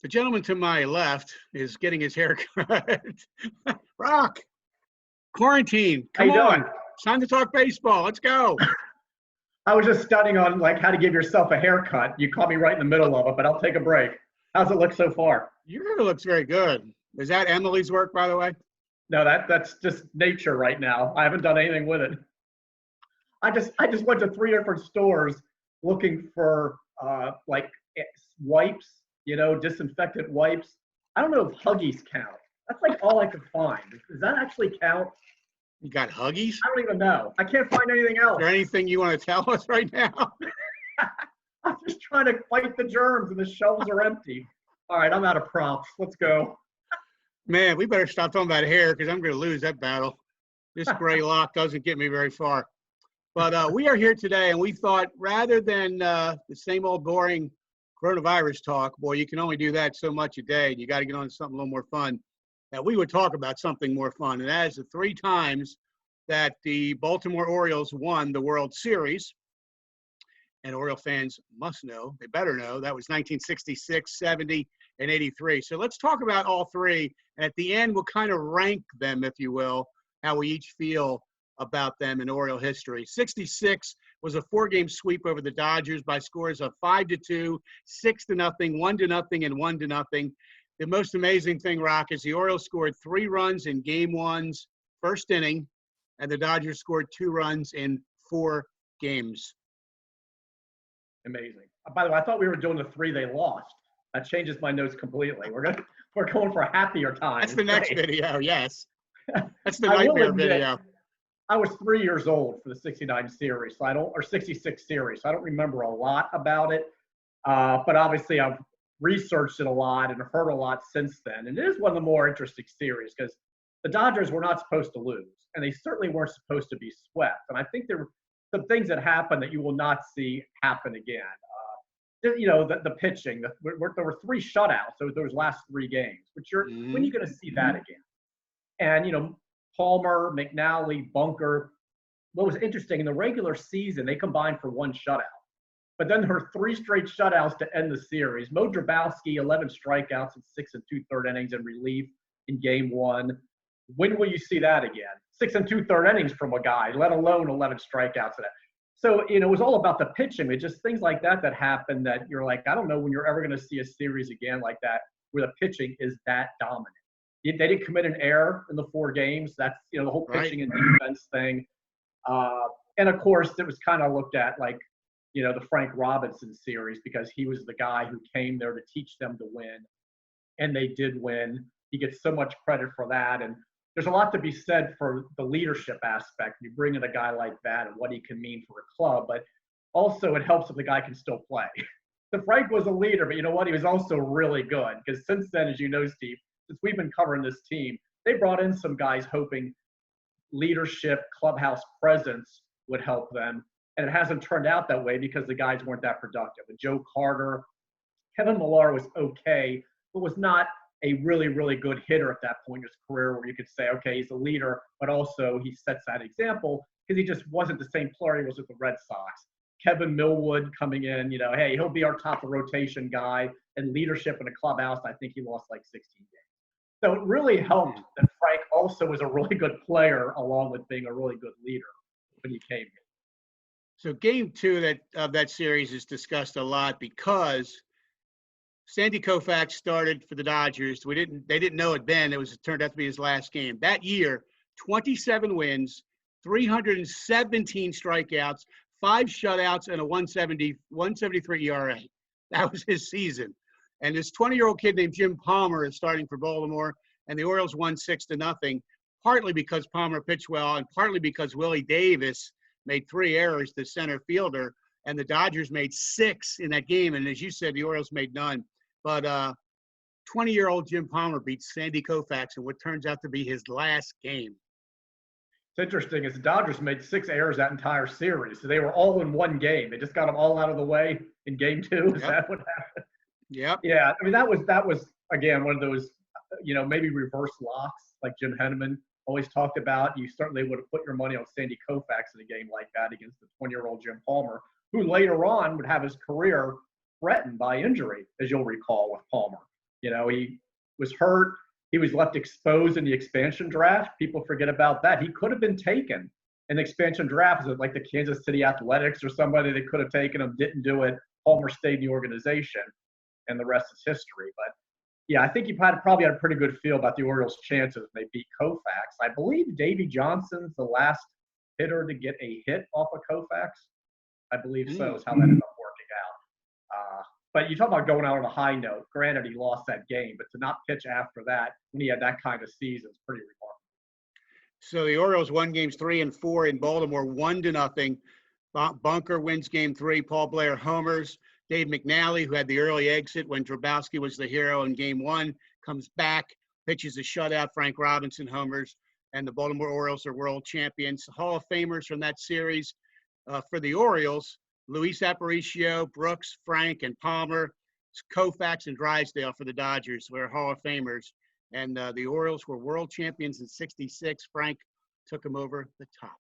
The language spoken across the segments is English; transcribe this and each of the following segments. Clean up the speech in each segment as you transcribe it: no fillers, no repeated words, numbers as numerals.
The gentleman to my left is getting his hair cut. Roch, quarantine. How Come you doing? on. It's time to talk baseball. Let's go. I was just studying on like how to give yourself a haircut. You caught me right in the middle of it, but I'll take a break. How's it look so far? Your hair looks very good. Is that Emily's work, by the way? No, that's just nature right now. I haven't done anything with it. I just went to 3 different stores looking for like wipes, disinfectant wipes. I don't know if Huggies count. That's like all I could find. Does that actually count? You got Huggies? I don't even know. I can't find anything Is else. there anything you want to tell us right now? I'm just trying to fight the germs and the shelves are empty. All right, I'm out of props. Let's go. Man, we better stop talking about hair because I'm going to lose that battle. This gray lock doesn't get me very far. But we are here today, and we thought rather than the same old boring coronavirus talk, boy, you can only do that so much a day, and you got to get on to something a little more fun, that we would talk about something more fun. And that is the 3 times that the Baltimore Orioles won the World Series. And Oriole fans must know, they better know, that was 1966, 70, and 83. So let's talk about all 3. And at the end, we'll kind of rank them, if you will, how we each feel about them in Oriole history. 66 was a 4-game sweep over the Dodgers by scores of 5-2, 6-0, 1-0, and 1-0. The most amazing thing, Roch, is the Orioles scored 3 runs in Game 1's first inning, and the Dodgers scored 2 runs in 4 games. Amazing. By the way, I thought we were doing the 3 they lost. That changes my notes completely. We're going for happier times. That's the next video, yes. That's the I will nightmare admit, video. I was 3 years old for the 69 series, or 66 series, so I don't remember a lot about it. But obviously, I've researched it a lot and heard a lot since then. And it is one of the more interesting series because the Dodgers were not supposed to lose, and they certainly weren't supposed to be swept. And I think there were some things that happened that you will not see happen again. The pitching. There were 3 shutouts those last 3 games, which when are you going to see that again? And Palmer, McNally, Bunker. What was interesting in the regular season, they combined for 1 shutout, but then there were 3 straight shutouts to end the series. Mo Drabowski, 11 strikeouts in 6 2/3 innings in relief in Game 1. When will you see that again? 6 2/3 innings from a guy, let alone 11 strikeouts in it. So, it was all about the pitching. It's just things like that happened that you're like, I don't know when you're ever going to see a series again like that where the pitching is that dominant. They didn't commit an error in the 4 games. That's, the whole pitching and defense thing. And, of course, it was kind of looked at like, the Frank Robinson series because he was the guy who came there to teach them to win. And they did win. He gets so much credit for that. And there's a lot to be said for the leadership aspect. You bring in a guy like that and what he can mean for a club, but also it helps if the guy can still play. So Frank was a leader, but you know what? He was also really good because since then, as you know, Steve, since we've been covering this team, they brought in some guys hoping leadership, clubhouse presence would help them. And it hasn't turned out that way because the guys weren't that productive. And Joe Carter, Kevin Millar was okay, but was not a really, really good hitter at that point in his career where you could say, okay, he's a leader, but also he sets that example because he just wasn't the same player he was with the Red Sox. Kevin Millwood coming in, hey, he'll be our top of rotation guy and leadership in the clubhouse. I think he lost like 16 games. So it really helped that Frank also was a really good player along with being a really good leader when he came here. So Game 2 of that series is discussed a lot because Sandy Koufax started for the Dodgers. They didn't know it then. It turned out to be his last game. That year, 27 wins, 317 strikeouts, 5 shutouts, and a 173 ERA. That was his season. And this 20-year-old kid named Jim Palmer is starting for Baltimore, and the Orioles won 6-0, partly because Palmer pitched well and partly because Willie Davis made 3 errors, the center fielder, and the Dodgers made 6 in that game. And as you said, the Orioles made none. But 20-year-old Jim Palmer beats Sandy Koufax in what turns out to be his last game. It's interesting is the Dodgers made 6 errors that entire series. So they were all in one game. They just got them all out of the way in Game 2. Is that what happened? Yep. Yeah. I mean, that was again, one of those, maybe reverse locks like Jim Henneman always talked about. You certainly would have put your money on Sandy Koufax in a game like that against the 20-year-old Jim Palmer, who later on would have his career threatened by injury, as you'll recall with Palmer. He was hurt. He was left exposed in the expansion draft. People forget about that. He could have been taken in the expansion draft, like the Kansas City Athletics or somebody that could have taken him, didn't do it. Palmer stayed in the organization, and the rest is history. But yeah, I think you probably had a pretty good feel about the Orioles' chances when they beat Koufax. I believe Davey Johnson's the last hitter to get a hit off of Koufax. I believe so is how that ended up working out. But you talk about going out on a high note. Granted, he lost that game, but to not pitch after that when he had that kind of season is pretty remarkable. So the Orioles won games 3 and 4 in Baltimore, 1-0. Bunker wins game 3. Paul Blair homers. Dave McNally, who had the early exit when Drabowski was the hero in game 1, comes back, pitches a shutout. Frank Robinson homers, and the Baltimore Orioles are world champions. Hall of Famers from that series for the Orioles: Luis Aparicio, Brooks, Frank, and Palmer. Koufax and Drysdale for the Dodgers were Hall of Famers. And the Orioles were world champions in '66. Frank took them over the top.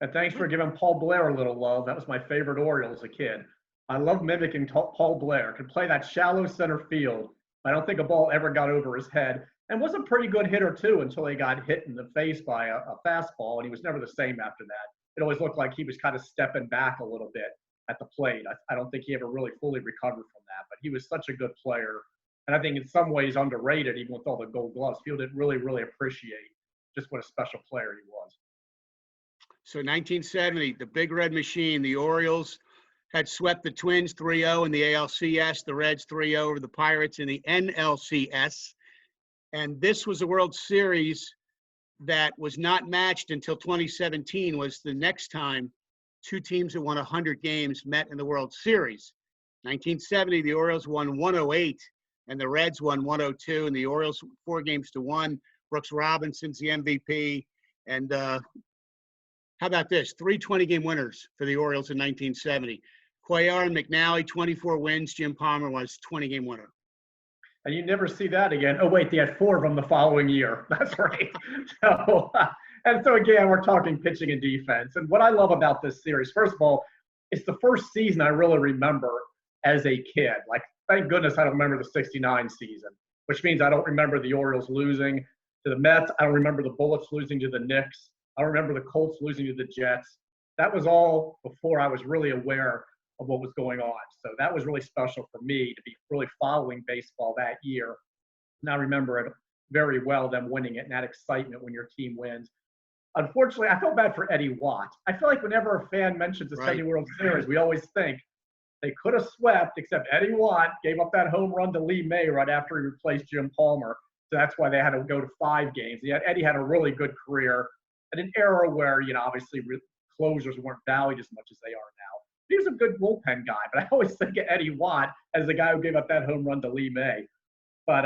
And thanks for giving Paul Blair a little love. That was my favorite Oriole as a kid. I love mimicking Paul Blair. Could play that shallow center field. I don't think a ball ever got over his head. And was a pretty good hitter, too, until he got hit in the face by a fastball. And he was never the same after that. It always looked like he was kind of stepping back a little bit at the plate. I don't think he ever really fully recovered from that. But he was such a good player. And I think in some ways underrated, even with all the gold gloves. People didn't really, really appreciate just what a special player he was. So 1970, the Big Red Machine, the Orioles had swept the Twins 3-0 in the ALCS, the Reds 3-0 over the Pirates in the NLCS. And this was a World Series that was not matched until 2017, was the next time two teams that won 100 games met in the World Series. 1970, the Orioles won 108. And the Reds won 102, and the Orioles 4-1. Brooks Robinson's the MVP. And how about this? 3 20-game winners for the Orioles in 1970. Cuellar and McNally, 24 wins. Jim Palmer was 20-game winner. And you never see that again. Oh, wait, they had 4 of them the following year. That's right. So again, we're talking pitching and defense. And what I love about this series, first of all, it's the first season I really remember as a kid. Like, thank goodness I don't remember the '69 season, which means I don't remember the Orioles losing to the Mets. I don't remember the Bullets losing to the Knicks. I don't remember the Colts losing to the Jets. That was all before I was really aware of what was going on. So that was really special for me to be really following baseball that year. And I remember it very well, them winning it and that excitement when your team wins. Unfortunately, I felt bad for Eddie Watt. I feel like whenever a fan mentions the 70 World Series, we always think, they could have swept, except Eddie Watt gave up that home run to Lee May right after he replaced Jim Palmer. So that's why they had to go to 5 games. Eddie had a really good career at an era where, obviously closers weren't valued as much as they are now. He was a good bullpen guy, but I always think of Eddie Watt as the guy who gave up that home run to Lee May. But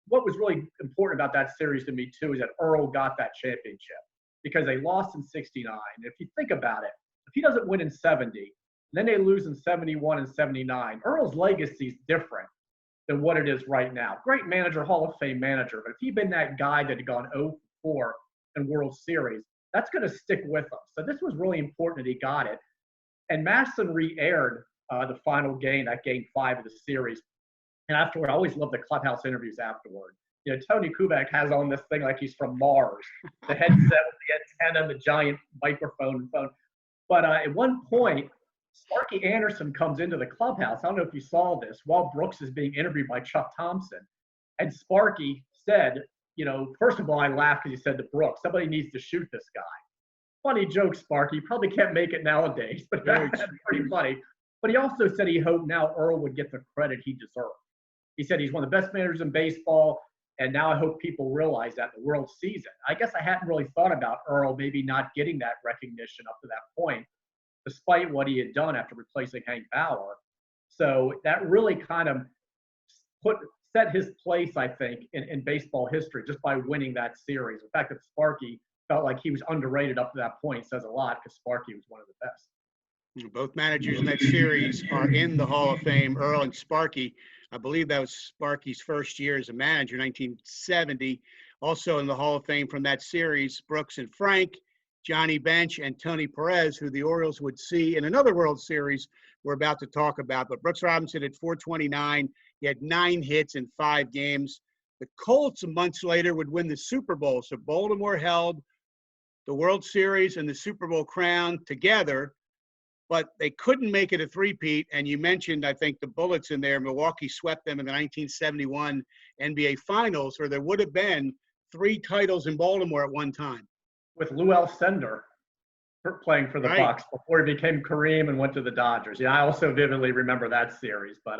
what was really important about that series to me, too, is that Earl got that championship because they lost in '69. If you think about it, if he doesn't win in '70, then they lose in '71 and '79. Earl's legacy is different than what it is right now. Great manager, Hall of Fame manager, but if he'd been that guy that had gone 0-4 in World Series, that's going to stick with him. So this was really important that he got it. And Masson re-aired the final game, that game 5 of the series. And afterward, I always love the clubhouse interviews afterward. Tony Kubek has on this thing like he's from Mars, the headset with the antenna, the giant microphone phone. But at one point, Sparky Anderson comes into the clubhouse. I don't know if you saw this, while Brooks is being interviewed by Chuck Thompson. And Sparky said, first of all, I laughed because he said to Brooks, somebody needs to shoot this guy. Funny joke, Sparky. Probably can't make it nowadays, but that's pretty funny. But he also said he hoped now Earl would get the credit he deserved. He said he's one of the best managers in baseball, and now I hope people realize that in the World season. I guess I hadn't really thought about Earl maybe not getting that recognition up to that point, despite what he had done after replacing Hank Bauer. So that really kind of set his place, I think, in baseball history just by winning that series. The fact that Sparky felt like he was underrated up to that point says a lot because Sparky was one of the best. Both managers in that series are in the Hall of Fame, Earl and Sparky. I believe that was Sparky's first year as a manager, 1970. Also in the Hall of Fame from that series, Brooks and Frank, Johnny Bench, and Tony Perez, who the Orioles would see in another World Series we're about to talk about. But Brooks Robinson at 429, he had 9 hits in 5 games. The Colts, months later, would win the Super Bowl. So Baltimore held the World Series and the Super Bowl crown together, but they couldn't make it a three-peat. And you mentioned, I think, the Bullets in there. Milwaukee swept them in the 1971 NBA Finals, or there would have been 3 titles in Baltimore at one time. With Lou Alcindor playing for the Bucks before he became Kareem and went to the Dodgers. Yeah, I also vividly remember that series. But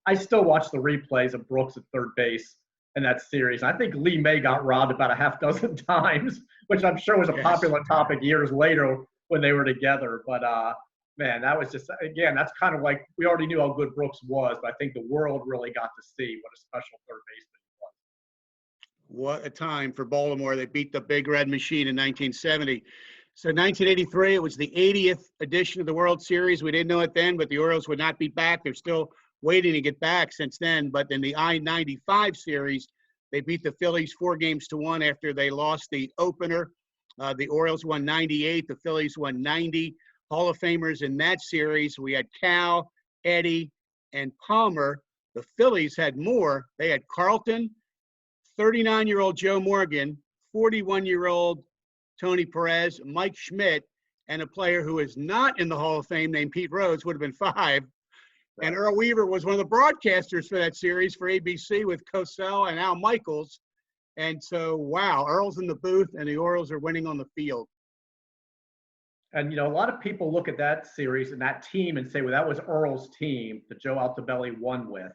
I still watch the replays of Brooks at third base in that series. I think Lee May got robbed about a half dozen times, which I'm sure was a popular topic years later when they were together. But man, that was just, again, that's kind of like, we already knew how good Brooks was, but I think the world really got to see what a special third baseman he was. What a time for Baltimore. They beat the Big Red Machine in 1970. So 1983, it was the 80th edition of the World Series. We didn't know it then, but the Orioles would not be back. They're still waiting to get back since then. But in the I-95 series, they beat the Phillies 4-1 after they lost the opener. The Orioles won 98. The Phillies won 90. Hall of Famers in that series, we had Cal, Eddie, and Palmer. The Phillies had more. They had Carlton, 39-year-old Joe Morgan, 41-year-old Tony Perez, Mike Schmidt, and a player who is not in the Hall of Fame named Pete Rose, would have been 5. And Earl Weaver was one of the broadcasters for that series for ABC with Cosell and Al Michaels. And so, wow, Earl's in the booth and the Orioles are winning on the field. And, you know, a lot of people look at that series and that team and say, well, that was Earl's team that Joe Altobelli won with.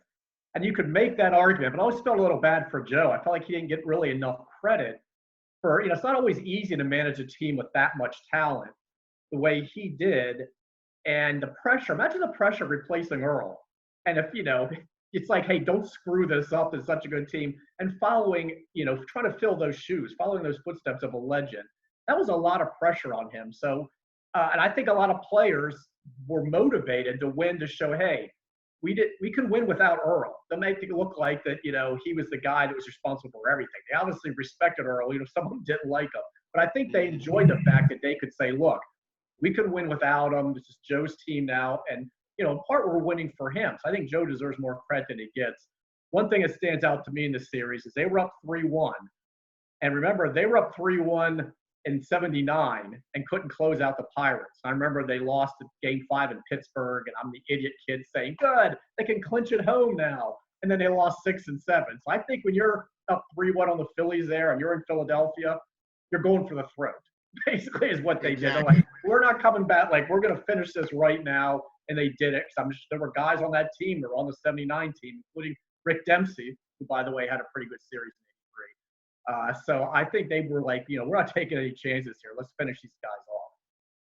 And you could make that argument, but I always felt a little bad for Joe. I felt like he didn't get really enough credit for, you know, it's not always easy to manage a team with that much talent the way he did. And the pressure, imagine the pressure of replacing Earl. And if, you know, it's like, hey, don't screw this up. It's such a good team. And following, you know, trying to fill those shoes, following those footsteps of a legend, that was a lot of pressure on him. So, and I think a lot of players were motivated to win, to show, hey, we can win without Earl. They'll make it look like that, you know, he was the guy that was responsible for everything. They obviously respected Earl, you know, someone didn't like him. But I think they enjoyed the fact that they could say, look, we could win without him. This is Joe's team now. And, you know, in part we're winning for him. So I think Joe deserves more credit than he gets. One thing that stands out to me in this series is they were up 3-1. And remember, they were up 3-1 in 79 and couldn't close out the Pirates. I remember they lost Game 5 in Pittsburgh, and I'm the idiot kid saying, good, they can clinch it home now. And then they lost 6 and 7. So I think when you're up 3-1 on the Phillies there and you're in Philadelphia, you're going for the throat, basically is what they did. They're like, we're not coming back. Like, we're going to finish this right now. And they did it. There were guys on that team that were on the 79 team, including Rick Dempsey, who, by the way, had a pretty good series in 83. So I think they were like, you know, we're not taking any chances here. Let's finish these guys off.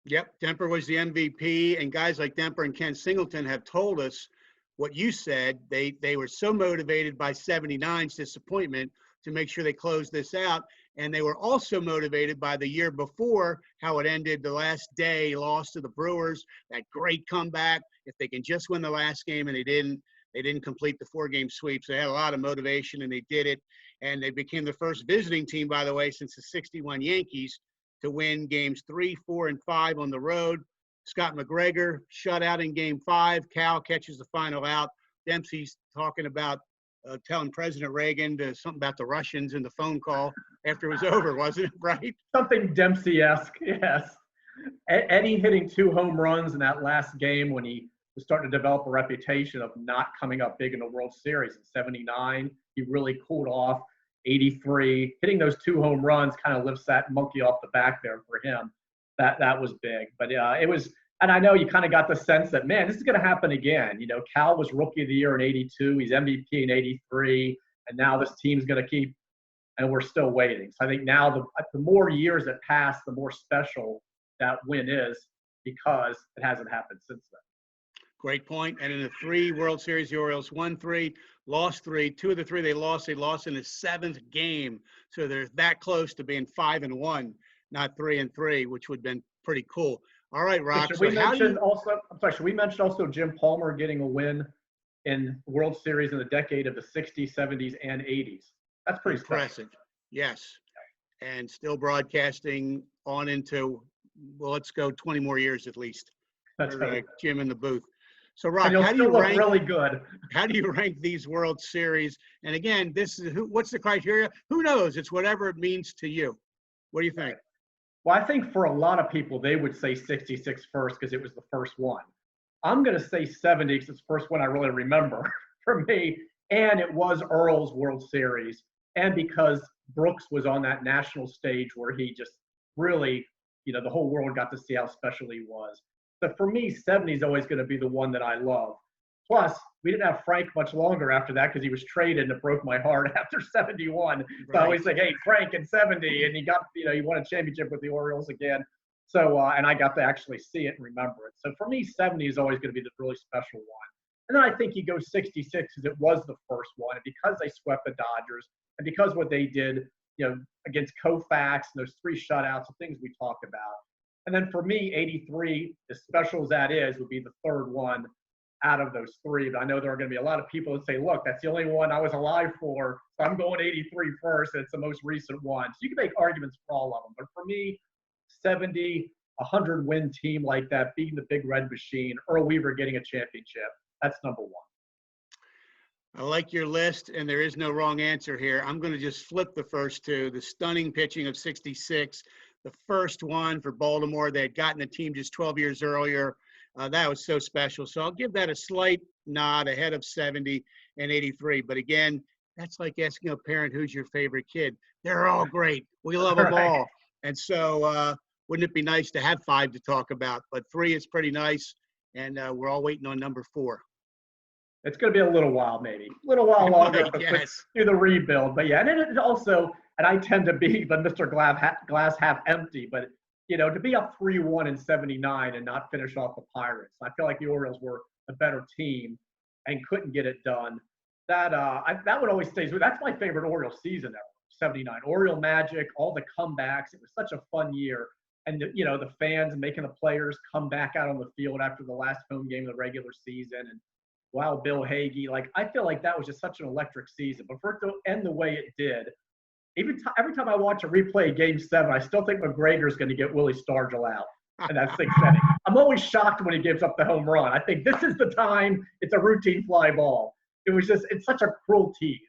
Yep, Demper was the MVP, and guys like Demper and Ken Singleton have told us what you said. They were so motivated by 79's disappointment to make sure they closed this out, and they were also motivated by the year before, how it ended the last day, lost to the Brewers, that great comeback. If they can just win the last game, and they didn't complete the 4-game sweep, so they had a lot of motivation, and they did it. And they became the first visiting team, by the way, since the 61 Yankees to win games 3, 4, and 5 on the road. Scott McGregor shut out in game 5. Cal catches the final out. Dempsey's talking about telling President Reagan something about the Russians in the phone call after it was over, wasn't it, right? Something Dempsey-esque, yes. Eddie hitting 2 home runs in that last game when he was starting to develop a reputation of not coming up big in the World Series. In 79, he really cooled off. 83, hitting those 2 home runs kind of lifts that monkey off the back there for him. That was big. But it was, and I know you kind of got the sense that, man, this is going to happen again. You know, Cal was Rookie of the Year in 82. He's MVP in 83. And now this team's going to keep, and we're still waiting. So I think now the more years that pass, the more special that win is, because it hasn't happened since then. Great point. And in the 3 World Series, the Orioles won 3, lost 3. 2 of the 3 they lost in the 7th game. So they're that close to being 5-1, not 3-3, which would have been pretty cool. All right, Roch. Should we mention also Jim Palmer getting a win in World Series in the decade of the 60s, 70s, and 80s? That's pretty impressive. Special. Yes. And still broadcasting on into, well, let's go 20 more years at least. That's right. Jim in the booth. So, And Rock, you'll how do still you look rank? really good. How do you rank these World Series? And again, this is what's the criteria? Who knows? It's whatever it means to you. What do you think? Well, I think for a lot of people, they would say 66 first because it was the first one. I'm going to say 70 because it's the first one I really remember for me. And it was Earl's World Series. And because Brooks was on that national stage where he just really, the whole world got to see how special he was. So for me, 70 is always going to be the one that I love. Plus, we didn't have Frank much longer after that because he was traded and it broke my heart after 71. So I always think, hey, Frank in 70, and he got, he won a championship with the Orioles again. So, and I got to actually see it and remember it. So for me, 70 is always going to be the really special one. And then I think you go 66 because it was the first one, and because they swept the Dodgers, and because what they did, against Koufax and those 3 shutouts and things we talked about. And then for me, 83, as special as that is, would be the third one out of those 3. But I know there are going to be a lot of people that say, look, that's the only one I was alive for, so I'm going 83 first, and it's the most recent one. So you can make arguments for all of them. But for me, 70, 100-win team like that, beating the Big Red Machine, Earl Weaver getting a championship, that's number 1. I like your list, and there is no wrong answer here. I'm going to just flip the first 2. The stunning pitching of 66, the first one for Baltimore. They had gotten the team just 12 years earlier. That was so special. So I'll give that a slight nod ahead of 70 and 83. But again, that's like asking a parent, who's your favorite kid? They're all great. We love them all. And so wouldn't it be nice to have 5 to talk about? But 3 is pretty nice, and we're all waiting on number 4. It's going to be a little while, maybe. A little while longer Yes. through the rebuild. But yeah, and it also, and I tend to be the Mr. Glass half empty, but to be up 3-1 in 79 and not finish off the Pirates, I feel like the Orioles were a better team and couldn't get it done. That would always stay. That's my favorite Orioles season ever, 79. Oriole Magic, all the comebacks. It was such a fun year. And, the fans making the players come back out on the field after the last home game of the regular season. And wow, Bill Hagee. I feel like that was just such an electric season. But for it to end the way it did, every time I watch a replay of Game 7, I still think McGregor's going to get Willie Stargell out in that 6th inning. I'm always shocked when he gives up the home run. I think this is the time. It's a routine fly ball. It's such a cruel tease.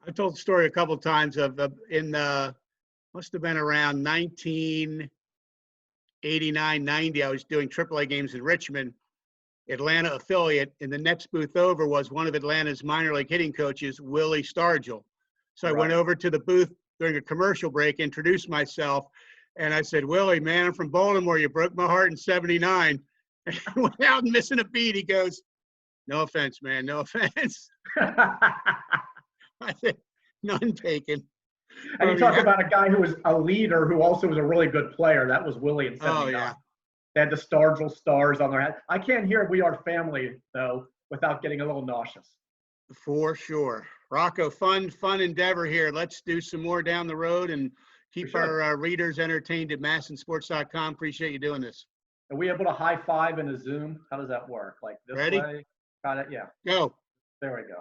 I've told the story a couple of times of must have been around 1989, 90. I was doing AAA games in Richmond, Atlanta affiliate, and the next booth over was one of Atlanta's minor league hitting coaches, Willie Stargell. So I went over to the booth during a commercial break, introduced myself, and I said, Willie, man, I'm from Baltimore. You broke my heart in 79. And without missing a beat, he goes, no offense, man, no offense. I said, none taken. And you talk about a guy who was a leader who also was a really good player. That was Willie in 79. Oh, yeah. They had the Stargell stars on their head. I can't hear We Are Family, though, without getting a little nauseous. For sure. Rocco, fun endeavor here. Let's do some more down the road and keep our readers entertained at massinsports.com. Appreciate you doing this. Are we able to high five in a Zoom? How does that work? Like this Ready? way? Got it? Yeah. Go. There we go.